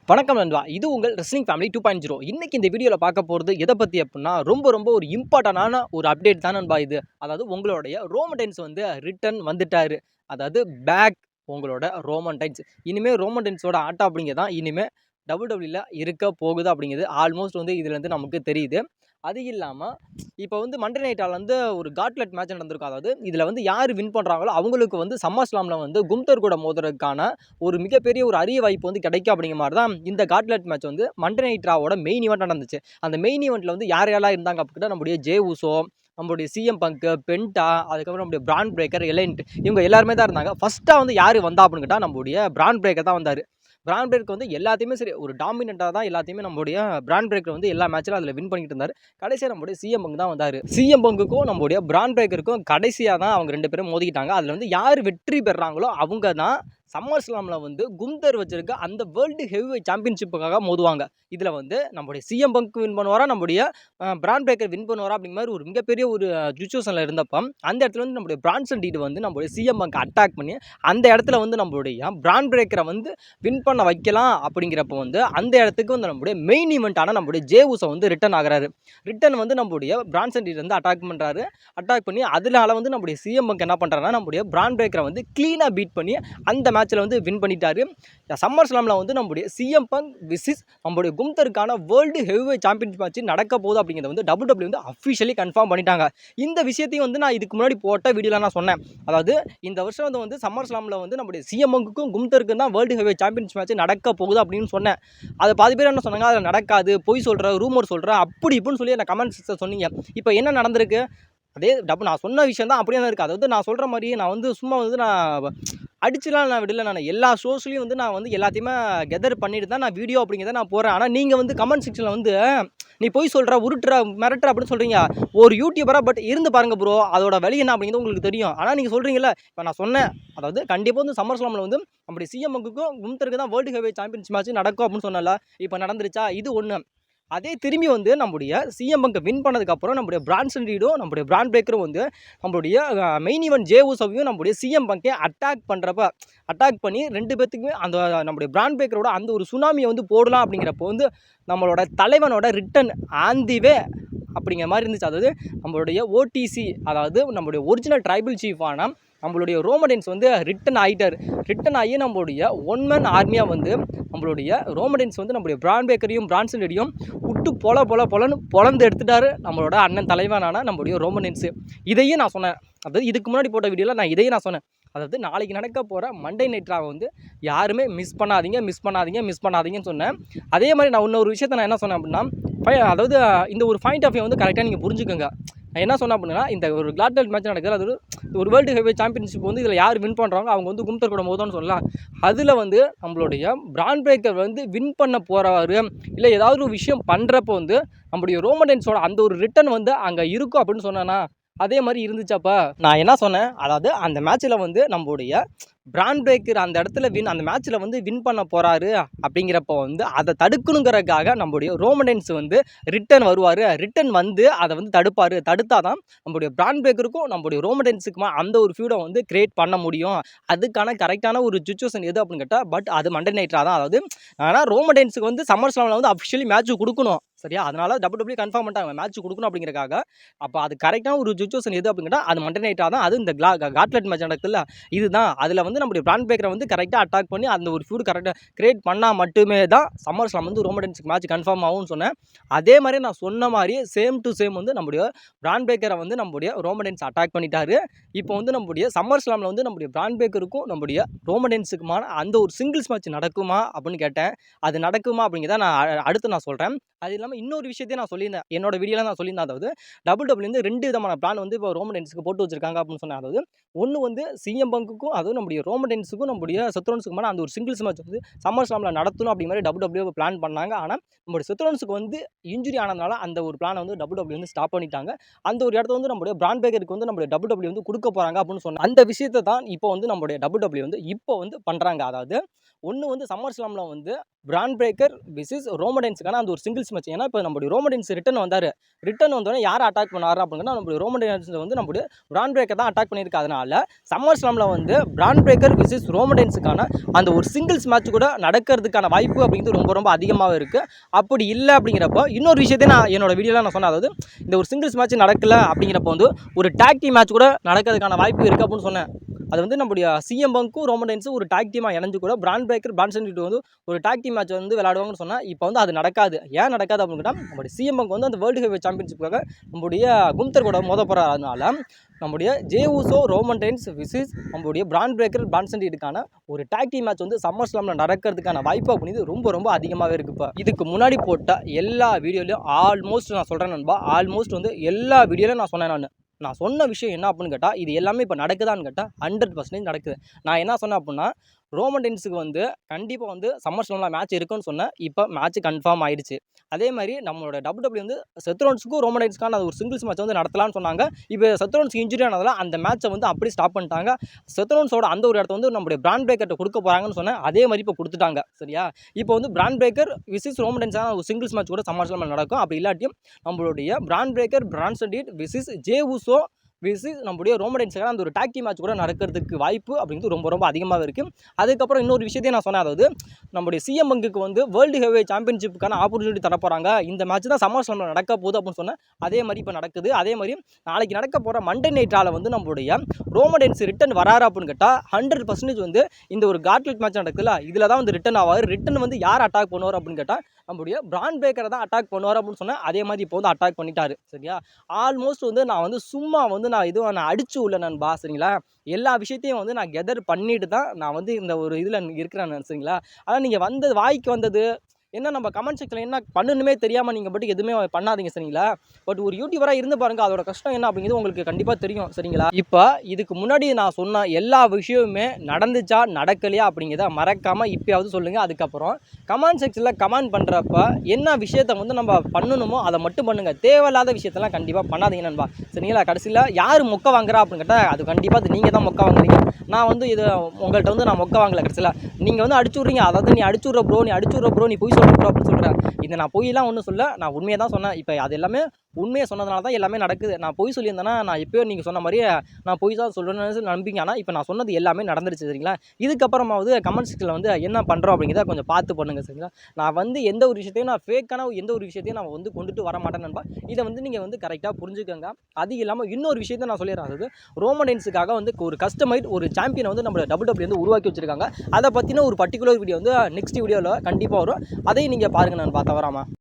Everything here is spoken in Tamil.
வணக்கம் நண்பா. இது உங்கள் ரெஸ்லிங் ஃபேமிலி 2.0. இன்னைக்கு இந்த வீடியோல பார்க்க போறது எத பத்தி அப்டின்னா, ரொம்ப ஒரு இம்பார்ட்டன்டான ஒரு அப்டேட் தான் நண்பா இது. அதாவது உங்களுடைய ரோமன் ரெயின்ஸ் வந்து ரிட்டர்ன் வந்துட்டாரு. அதாவது பேக் உங்களோட ரோமன் ரெயின்ஸ். இனிமே ரோமன் ரெயின்ஸோட ஆட்டம் அப்படிங்கிறது தான் இனிமே WWE இருக்க போகுது அப்படிங்கிறது ஆல்மோஸ்ட் வந்து இதுலேருந்து நமக்கு தெரியுது. அது இல்லாம இப்போ வந்து மண்டே நைட்டால வந்து ஒரு காட்லெட் மேட்ச் நடந்திருக்கும். அதாவது இதில வந்து யார் வின் பண்றாங்களோ அவங்களுக்கு வந்து சம்மர் ஸ்லாம்ல வந்து கும்தர் கூட மோதுறதுக்கான ஒரு மிகப்பெரிய ஒரு அரிய வாய்ப்பு வந்து கிடைக்கும் அப்படிங்கிற மாதிரி தான் இந்த காட்லெட் மேட்ச் வந்து மண்டே நைட் ராவோட மெயின் ஈவெண்ட் நடந்துச்சு. அந்த மெயின் ஈவெண்ட்ல வந்து யார் யாரெல்லாம் இருந்தாங்க அப்படின்னா நம்முடைய ஜே உசோ, நம்மளுடைய சிஎம் பங்க், பென்டா, அதுக்கப்புறம் நம்முடைய பிரான் பிரேக்கர், எலைன்ட் இவங்க எல்லாருமே தான் இருந்தாங்க. ஃபர்ஸ்டா வந்து யார் வந்தா அப்படின்னு கேட்டா நம்முடைய பிரான் பிரேக்கர் தான் வந்தாரு. பிரான் பிரேக்கர் வந்து எல்லாத்தையுமே சரி ஒரு டாமினெண்ட்டாக தான் எல்லாத்தையுமே நம்மளுடைய பிரான் பிரேக்கர் வந்து எல்லா மேட்ச்லும் அதில் வின் பண்ணிட்டு இருந்தார். கடைசியாக நம்மளுடைய சிஎம் பங்க் தான் வந்தார். சிஎம் பங்குக்கும் நம்மளுடைய பிரான் பிரேக்கருக்கும் கடைசியாக தான் அவங்க 2 பேரும் மோதிக்கிட்டாங்க. அதில் வந்து யார் வெற்றி பெறாங்களோ அவங்க தான் சம்மர் ஸ்லாமில் வந்து கும்தர் வச்சிருக்க அந்த வேர்ல்டு ஹெவிவெயிட் சாம்பியன்ஷிப்புக்காக மோதுவாங்க. இதில் வந்து நம்மளுடைய சிஎம் பங்க் வின் பண்ணுவாரா, நம்முடைய பிரான் பிரேக்கர் வின் பண்ணுவாரா அப்படிங்கிற மாதிரி ஒரு மிகப்பெரிய ஒரு சுச்சுவேஷனில் இருந்தப்போ அந்த இடத்துல வந்து நம்மளுடைய பிரான்சன் டீட் வந்து நம்மளுடைய சிஎம் பங்க் அட்டாக் பண்ணி அந்த இடத்துல வந்து நம்மளுடைய பிரான் பிரேக்கரை வந்து வின் பண்ண வைக்கலாம் அப்படிங்கிறப்ப வந்து அந்த இடத்துக்கு வந்து நம்மளுடைய மெயின் ஈவெண்ட்டான நம்மளுடைய ஜே உசோ வந்து ரிட்டர்ன் ஆகிறாரு. ரிட்டர்ன் வந்து நம்மளுடைய பிரான்சன் டீட் வந்து அட்டாக் பண்ணுறாரு. அட்டாக் பண்ணி அதனால வந்து நம்மளுடைய சிஎம் பங்க் என்ன பண்ணுறாருன்னா நம்மளுடைய பிரான் பிரேக்கரை வந்து க்ளீனாக பீட் பண்ணி அந்த மேட்ச்சில் வந்து வின் பண்ணிட்டாரு. சம்மர் ஸ்லாமில் வந்து நம்மளுடைய சிஎம் பங்க் விசிஸ் நம்மளுடைய கும்தருக்கான வேர்ல்டு ஹெவிவெயிட் சாம்பியன்ஷிப் மேட்ச் நடக்க போகுது அப்படிங்கிறத வந்து WWE வந்து அஃபிஷியலி கன்ஃபார்ம் பண்ணிட்டாங்க. இந்த விஷயத்தையும் வந்து நான் இதுக்கு முன்னாடி போட்ட வீடியோவில் நான் சொன்னேன். அதாவது இந்த வருஷம் வந்து சம்மர் ஸ்லாமில் வந்து நம்மளுடைய சிஎம் பங்குக்கும் கும்தருக்கும் தான் வேர்ல்டு ஹெவிவெயிட் சாம்பியன்ஷிப் மேட்ச் நடக்க போகுது அப்படின்னு சொன்னேன். அது பாதி பேர் என்ன சொன்னாங்க, அதில் நடக்காது, பொய் சொல்கிற, ரூமர் சொல்கிற, அப்படி இப்படின்னு சொல்லி அந்த கமெண்ட்ஸில் சொன்னீங்க. இப்போ என்ன நடந்திருக்கு? அதே நான் சொன்ன விஷயம் தான் அப்படியே தான் இருக்குது. அதாவது நான் சொல்கிற மாதிரியே நான் வந்து சும்மா வந்து நான் அடிச்சுலாம் நான் விடல. நான் எல்லா ஷோஸ்லையும் வந்து நான் வந்து எல்லாத்தையுமே கெதர் பண்ணிட்டு தான் நான் வீடியோ அப்படிங்கிறத நான் போகிறேன். ஆனால் நீங்கள் வந்து கமெண்ட் செக்ஷனில் வந்து நீ போய் சொல்கிற, உருட்டுற, மிரட்டுற அப்படின்னு சொல்கிறீங்க. ஒரு யூடியூபராக பட் இருந்து பாருங்கள் ப்ரோ, அதோட வழி என்ன அப்படிங்கிறது உங்களுக்கு தெரியும். ஆனால் நீங்கள் சொல்கிறீங்கல்ல, இப்போ நான் சொன்னேன், அதாவது கண்டிப்பாக வந்து சம்மர் ஸ்லாமில் வந்து அப்படி சிஎம்முக்கும் கும்தருக்கு தான் வேர்ல்டு ஹெவிவெயிட் சாம்பியன்ஷிப் மேட்ச் நடக்கும் அப்படின்னு சொன்னல, இப்போ நடந்துருச்சா? இது ஒன்று. அதே திரும்பி வந்து நம்முடைய சிஎம் பங்க் வின் பண்ணதுக்கப்புறம் நம்முடைய பிரான்சன் ரீடும் நம்முடைய பிரான் பிரேக்கரும் வந்து நம்மளுடைய மெயின் ஈவெண்ட் ஜே உசோவையும் நம்முடைய சிஎம் பங்கை அட்டாக் பண்ணி 2 பேத்துக்குமே அந்த நம்முடைய பிரான் பிரேக்கரோட அந்த ஒரு சுனாமியை வந்து போடலாம் அப்படிங்கிறப்போ வந்து நம்மளோட தலைவனோட ரிட்டன் ஆன் தி வே அப்படிங்கிற மாதிரி இருந்துச்சு. அதாவது நம்மளுடைய ஓடிசி, அதாவது நம்மளுடைய ஒரிஜினல் ட்ரைபல் சீஃபான நம்மளுடைய ரோமன் ரெயின்ஸ் வந்து ரிட்டன் ஆகி நம்மளுடைய ஒன் மேன் ஆர்மியாக வந்து நம்மளுடைய ரோமன் ரெயின்ஸ் வந்து நம்மளுடைய பிரான் பிரேக்கரையும் பிரான்சன் ரீடையும் விட்டு பொலன்னு பொழந்து எடுத்துட்டாரு நம்மளோட அண்ணன் தலைவனான நம்மளுடைய ரோமன் ரெயின்ஸ். இதையும் நான் சொன்னேன். அதாவது இதுக்கு முன்னாடி போட்ட வீடியோவில் நான் சொன்னேன். அதாவது நாளைக்கு நடக்க போகிற மண்டே நைட் ரா வந்து யாருமே மிஸ் பண்ணாதீங்கன்னு சொன்னேன். அதே மாதிரி நான் இன்னொரு விஷயத்தை நான் என்ன சொன்னேன் அப்படின்னா, அதாவது இந்த ஒரு பாயிண்ட் ஆஃப் வியூ வந்து கரெக்டாக நீங்கள் புரிஞ்சுக்கோங்க. நான் என்ன சொன்னேன் அப்படின்னா, இந்த ஒரு கிளாட்லெட் மேட்ச் நடக்குது, அது ஒரு வேர்ல்டு ஹெவிவெயிட் சாம்பியன்ஷிப் வந்து இதில் யார் வின் பண்ணுறாங்க அவங்க வந்து கும்தர் கூட மோதோன்னு சொல்லலாம். அதில் வந்து நம்மளுடைய பிரான் பிரேக்கர் வந்து வின் பண்ண போகிறவாரு இல்லை ஏதாவது ஒரு விஷயம் பண்ணுறப்போ வந்து நம்மளுடைய ரோமன் ரெயின்ஸோட அந்த ஒரு ரிட்டன் வந்து அங்கே இருக்கும் அப்படின்னு சொன்னேன்னா, அதே மாதிரி இருந்துச்சாப்பா? நான் என்ன சொன்னேன், அதாவது அந்த மேட்ச்சில் வந்து நம்மளுடைய பிரான் பிரேக்கர் அந்த இடத்துல அந்த மேட்ச்சில் வந்து வின் பண்ண போகிறாரு அப்படிங்கிறப்போ வந்து அதை தடுக்கணுங்கிறதுக்காக நம்மளுடைய ரோமன் ரெயின்ஸ் வந்து ரிட்டன் வந்து அதை வந்து தடுத்தா தான் நம்மளுடைய பிரான் பிரேக்கருக்கும் நம்மளுடைய ரோமன் ரெயின்ஸுக்குமா அந்த ஒரு ஃபியூடை வந்து கிரியேட் பண்ண முடியும். அதுக்கான கரெக்டான ஒரு சுச்சுவேஷன் எது அப்படின்னு கேட்டால், பட் அது மண்டே நைட் ரா தான். அதாவது ஆனால் ரோமன் ரெயின்ஸுக்கு வந்து சம்மர் ஸ்லாமில் வந்து அஃபிஷியலி மேட்ச் கொடுக்கணும், சரியா? அதனால WWE கன்ஃபார்ம் பண்ணிட்டாங்க மேட்ச் கொடுக்கணும் அப்படிங்கிறக்காக. அப்போ அது கரெக்டான ஒரு சுச்சுவேஷன் எது அப்படின்னா அது மண்டே நைட்டாக தான். அது இந்த காட்லெட் மேட்ச் நடக்குதுல்ல, இதுதான். அதில் வந்து நம்மளுடைய பிரான் பிரேக்கரை வந்து கரெக்டாக அட்டாக் பண்ணி அந்த ஒரு ஃபியூட் கரெக்டாக கிரியேட் பண்ணால் மட்டுமே தான் சம்மர் ஸ்லாம் வந்து ரோமன் ரெயின்ஸுக்கு மேட்ச் கன்ஃபார்ம் ஆகும்னு சொன்னேன். அதே மாதிரி நான் சொன்ன மாதிரியே சேம் டு சேம் வந்து நம்முடைய பிரான் பிரேக்கரை வந்து நம்முடைய ரோமன் ரெயின்ஸ் அட்டாக் பண்ணிட்டாரு. இப்போ வந்து நம்முடைய சம்மர் ஸ்லாமில் வந்து நம்முடைய பிரான் பிரேக்கருக்கும் நம்முடைய ரோமன் ரெயின்ஸுக்குமான அந்த ஒரு சிங்கிள்ஸ் மேட்ச் நடக்குமா அப்படின்னு கேட்டேன். அது நடக்குமா அப்படிங்கிறத நான் அடுத்து நான் சொல்கிறேன். அது இல்லாமல் இன்னொரு விஷயத்தையும் நான் சொல்லியிருந்தேன், என்னோட வீடியோவில் நான் சொல்லியிருந்தேன். அதாவது WWE வந்து 2 விதமான பிளான் வந்து இப்போ ரோமன் ரெயின்ஸுக்கு போட்டு வச்சிருக்காங்க அப்படின்னு சொன்னேன். அதாவது ஒன்று வந்து சிஎம் பங்குக்கும், அதுவும் நம்முடைய ரோமன் ரெயின்ஸுக்கும் நம்முடைய செத்ரோன்ஸுக்குமான அந்த ஒரு சிங்கிள்ஸ் மேட்ச் வந்து சம்மர் ஸ்லாமில் நடத்தணும் அப்படிங்கிற மாதிரி WWE பிளான் பண்ணாங்க. ஆனால் நம்முடைய செத்ரோன்ஸுக்கு வந்து இன்ஜுரி ஆனதுனால அந்த ஒரு பிளானை வந்து WWE வந்து ஸ்டாப் பண்ணிட்டாங்க. அந்த ஒரு இடத்த வந்து நம்முடைய பிரான் பிரேக்கருக்கு வந்து நம்முடைய WWE வந்து கொடுக்க போகிறாங்க அப்படின்னு சொன்னாங்க. அந்த விஷயத்தை தான் இப்போ வந்து நம்முடைய WWE வந்து இப்போ வந்து பண்ணுறாங்க. அதாவது ஒன்று வந்து சம்மர் ஸ்லாமில் வந்து பிராண்ட் பிரேக்கர் விசிஸ் ரோமடென்ஸுக்கான அந்த ஒரு சிங்கிள்ஸ் மேட்ச். ஏன்னா இப்போ நம்மளுடைய ரோமடென்ஸ் ரிட்டன் வந்தோடனே யாரை அட்டாக் பண்ணாரு அப்படின்னா நம்மளுடைய ரோமடென்ஸ் வந்து நம்மளுடைய பிராண்ட் பிரேக்கர் தான் அட்டாக் பண்ணியிருக்கு. அதனால சம்மர் ஸ்லாமில் வந்து பிராண்ட் பிரேக்கர் விசிஸ் ரோமடென்ஸுக்கான அந்த ஒரு சிங்கிள்ஸ் மேட்ச் கூட நடக்கிறதுக்கான வாய்ப்பு அப்படிங்கிறது ரொம்ப ரொம்ப அதிகமாக இருக்குது. அப்படி இல்லை அப்படிங்கிறப்போ இன்னொரு விஷயத்தையும் நான் என்னோட வீடியோவில் நான் சொன்னேன். அதாவது இந்த ஒரு சிங்கிள்ஸ் மேட்ச் நடக்கல அப்படிங்கிறப்போ வந்து ஒரு டாக் டீம் மேட்ச் கூட நடக்கிறதுக்கான வாய்ப்பு இருக்குது அப்படின்னு சொன்னேன். அது வந்து நம்மளுடைய சிஎம் பங்க்கும் ரோமடென்ஸும் ஒரு டாக் டீமாக இணைஞ்சு கூட பிராண்ட் பிரேக்கர் பிரான்சன் வந்து ஒரு டாக் டீம் மேட்ச் வந்து விளையாடுவாங்கன்னு சொன்னால் இப்போ வந்து அது நடக்காது. ஏன் நடக்காது அப்படின்னு கேட்டால் நம்மளுடைய சிஎம் பங்க் வந்து அந்த வேர்ல்டு ஹெவி சாம்பியன்ஷிப்புக்காக நம்மளுடைய கும்தர் கூட மோத போகிறதுனால நம்முடைய ஜே ஊசோ ரோமடென்ஸ் விசிஸ் நம்மளுடைய பிராண்ட் பிரேக்கர் பிரான்சன் ஒரு டாக் டீம் மேட்ச் வந்து சம்மர் ஸ்லாமில் நடக்கிறதுக்கான வாய்ப்பு அப்படிங்கிறது ரொம்ப ரொம்ப அதிகமாகவே இருக்குது. இப்போ இதுக்கு முன்னாடி போட்ட எல்லா வீடியோலையும் ஆல்மோஸ்ட் நான் சொல்கிறேன் நண்பா, ஆல்மோஸ்ட் வந்து எல்லா வீடியோலையும் நான் சொன்னேன். நான் சொன்ன விஷயம் என்ன அப்படின்னு கேட்டால் இது எல்லாமே இப்போ நடக்குதான்னு கேட்டால் 100% நடக்குது. நான் என்ன சொன்னேன் அப்படின்னா ரோமடென்ஸுக்கு வந்து கண்டிப்பாக வந்து சம்மர் ஸ்லாமில் மேட்ச் இருக்குன்னு சொன்னேன். இப்போ மேட்ச் கன்ஃபார்ம் ஆயிடுச்சு. அதே மாதிரி நம்மளோட WWE வந்து செத்ரோன்ஸுக்கும் ரோமடென்ஸுக்கான ஒரு சிங்கிள்ஸ் மேட்ச் வந்து நடத்தலாம்னு சொன்னாங்க. இப்போ செத்ரோன்ஸ்க்கு இன்ஜுரி ஆனதால் அந்த மேட்ச்சை வந்து அப்படி ஸ்டாப் பண்ணிட்டாங்க. செத்ரோன்ஸோட அந்த ஒரு இடத்த வந்து நம்மளுடைய பிராண்ட் பிரேக்கர்ட்ட கொடுக்க போகிறாங்கன்னு சொன்னேன். அதே மாதிரி இப்போ கொடுத்துட்டாங்க. சரியா, இப்போ வந்து பிராண்ட் பிரேக்கர் விசிஸ் ரோமடென்ஸான ஒரு சிங்கிள்ஸ் மேட்ச் கூட சம்மர் ஸ்லாமில் நடக்கும். அப்படி இல்லாட்டியும் நம்மளுடைய brand breaker Branson விசிஸ் J Uso விசிஸ் நம்மளுடைய ரோமடென்ஸுக்கான அந்த ஒரு டாக் டீம் மேட்ச் கூட நடக்கிறதுக்கு வாய்ப்பு அப்படிங்கிறது ரொம்ப ரொம்ப அதிகமாக இருக்குது. அதுக்கப்புறம் இன்னொரு விஷயத்தையும் நான் சொன்னேன். அதாவது நம்மளுடைய சிஎம் பங்குக்கு வந்து வேர்ல்டு ஹெவி சாம்பியன்ஷிப்புக்கான ஆப்பர்ச்சுனிட்டி தர போகிறாங்க. இந்த மேட்ச் தான் சம்மர் ஸ்லாமில் நடக்க போகுது அப்படின்னு சொன்னேன். அதே மாதிரி இப்போ நடக்குது. அதே மாதிரி நாளைக்கு நடக்க போகிற மண்டே நைட்டால் வந்து நம்மளுடைய ரோமடென்ஸ் ரிட்டன் வராரு அப்படின்னு கேட்டால் 100% வந்து இந்த ஒரு காட்லெட் மேட்ச் நடக்குதுல்ல, இதில் தான் வந்து ரிட்டன் ஆவார். ரிட்டன் வந்து யார் அட்டாக் பண்ணுவார் அப்படின்னு கேட்டால் நம்மளுடைய பிராண்ட் பிரேக்கரை தான் அட்டாக் பண்ணுவார் அப்படின்னு சொன்னேன். அதே மாதிரி இப்போ வந்து அட்டாக் பண்ணிட்டாரு. சரியா, ஆல்மோஸ்ட் வந்து நான் வந்து சும்மா வந்து நான் அடிச்சு உள்ள நண்பா. சரிங்களா, எல்லா விஷயத்தையும் வந்து நான் கெதர் பண்ணிட்டு தான் நான் வந்து இந்த ஒரு இதில் இருக்கிறேன். சரிங்களா, ஆனால் நீங்கள் வந்தது வாய்க்கு வந்தது என்ன நம்ம கமெண்ட் செக்ஷனில் என்ன பண்ணணுமே தெரியாமல் நீங்கள் பட்டு எதுவுமே பண்ணாதீங்க. சரிங்களா, பட் ஒரு யூடியூபராக இருந்து பாருங்கள், அதோட கஷ்டம் என்ன அப்படிங்கிறது உங்களுக்கு கண்டிப்பாக தெரியும். சரிங்களா, இப்போ இதுக்கு முன்னாடி நான் சொன்ன எல்லா விஷயமுமே நடந்துச்சா நடக்கலையா அப்படிங்கிறத மறக்காமல் இப்போயாவது சொல்லுங்கள். அதுக்கப்புறம் கமெண்ட் செக்ஷனில் கமெண்ட் பண்ணுறப்ப என்ன விஷயத்தை வந்து நம்ம பண்ணணுமோ அதை மட்டும் பண்ணுங்கள். தேவையில்லாத விஷயத்தெல்லாம் கண்டிப்பாக பண்ணாதீங்க நண்பா. சரிங்களா, கடைசியில் யார் மொக்க வாங்குறா அப்படின்னு கேட்டால் அது கண்டிப்பாக அது நீங்கள் தான் மொக்க வாங்குறீங்க. நான் வந்து இது உங்கள்கிட்ட வந்து நான் மொக்க வாங்கலை. கடைசியில் நீங்கள் வந்து அடிச்சு விட்றீங்க. அதாவது நீ அடிச்சு விட்ற ப்ரோ நீ போய் சொல்கிற ப்ரோ அப்படின்னு சொல்கிறேன். இதை நான் பொய்யெல்லாம் ஒன்றும் சொல்ல, நான் உண்மையை தான் சொன்னேன். இப்போ அது எல்லாமே உண்மையை சொன்னதுனால தான் எல்லாமே நடக்குது. நான் பொய் சொல்லியிருந்தேன்னா நான் இப்போயோ நீங்கள் சொன்ன மாதிரியே நான் பொய் தான் சொல்கிறேன்னு நம்பிங்க. ஆனால் இப்போ நான் சொன்னது எல்லாமே நடந்துருச்சு. சரிங்களா, இதுக்கப்புறமாவது கமெண்ட் செக்ஷனில் வந்து என்ன பண்ணுறோம் அப்படிங்கிறத கொஞ்சம் பார்த்து பண்ணுங்கள். சரிங்களா, நான் வந்து எந்த ஒரு விஷயத்தையும் நான் ஃபேக்கான எந்த ஒரு விஷயத்தையும் நான் வந்து கொண்டுட்டு வர மாட்டேன் நண்பா. இதை வந்து நீங்கள் வந்து கரெக்டாக புரிஞ்சுக்கோங்க. அது இல்லாமல் இன்னொரு விஷயத்தை நான் சொல்லிடுறேன். அதாவது ரோமடென்ஸுக்காக வந்து ஒரு கஸ்டமைட் ஒரு சாம்பியனை வந்து நம்ம WWE வந்து உருவாக்கி வச்சிருக்காங்க. அதை பற்றின ஒரு பர்டிகுலர் வீடியோ வந்து நெக்ஸ்ட் வீடியோவில் கண்டிப்பாக வரும். அதையும் நீங்கள் பாருங்கள் நண்பா, தவறாமல்.